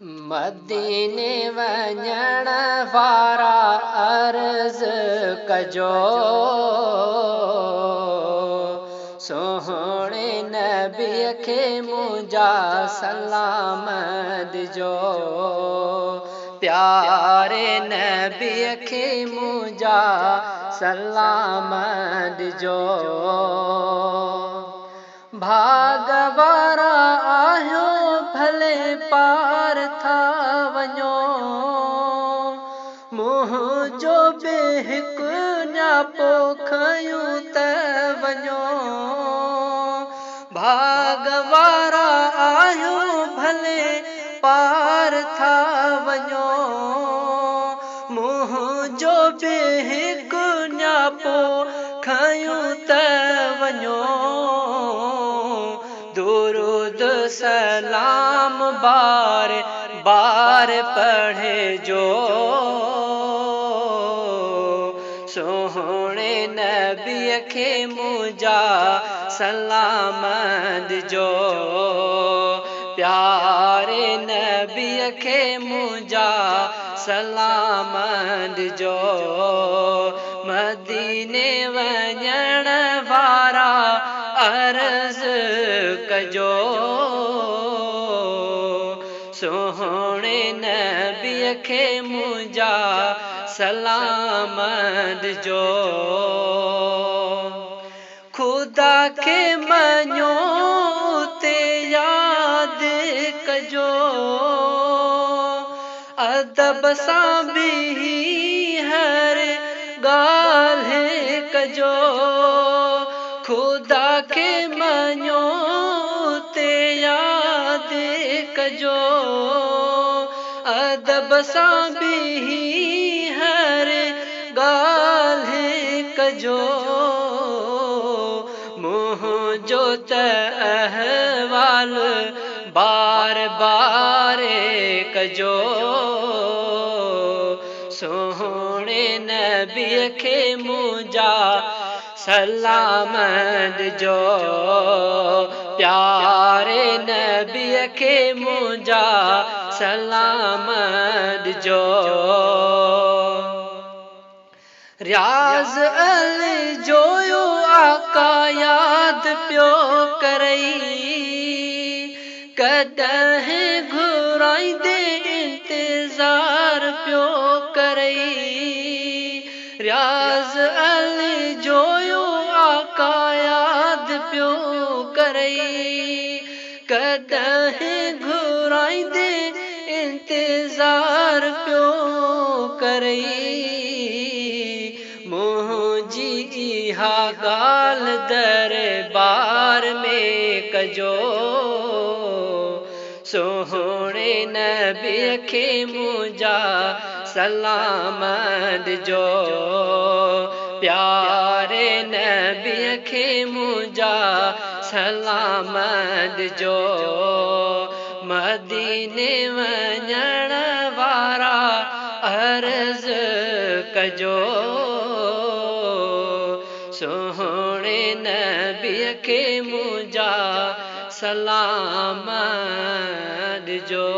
मदीने वञण वारा अर्ज़ कजो, सोहणे नबीअ खे मुंहिंजा सलाम ॾिजो। प्यारे नबीअ खे मुंहिंजा सलाम ॾिजो। भाग वारा आहियो भले पार था वञो, मुंहिंजो बि हिकु न्यापो खयूं त वञो। भाग वारा आहियो भले पार था वञो, मुंहिंजो बि हिकु न्यापो खयूं त वञो। दुरूद सलाम बार बार पढ़िजो, सोहणे नबीअ खे मुंहिंजा सलाम ॾिजो। प्यारे नबीअ खे मुंहिंजा सलाम ॾिजो। मदीने वञण वारा अर्ज़ कजो, सोहणे नबीअ खे मुंहिंजा सलाम ॾिजो। ख़ुदा खे मञो ते यादि कजो, अदब सां बि हर ॻाल्हि कजो। ख़ुदा खे मञो ते यादि कजो, अदब सां बि हर ॻाल्हि कजो। मुंहिंजो त अहवाल बार बार कजो, सोहणे नबीअ खे मुंहिंजा सलाम ॾिजो। प्यारे नबीअ खे मुंहिंजा सलाम ॾिजो। रियाज़ अली जोयो आका यादि पियो करई, कॾहिं घुराईंदे इंतज़ार पियो करई। रियाज़ अली जोयो आका यादि पियो करई, कॾहिं घुराईंदे इंतज़ार पियो करई। मुंहिंजी इहा ॻाल्हि दरबार में कजो, सोहणे नबीअ खे मुंहिंजा सलाम ॾिजो। प्यारे नबीअ खे मुंहिंजा सलाम ॾिजो। मदीने वञण वारा अर्ज़ कजो, सोहणे नबीअ खे मुंहिंजा सलाम ॾिजो।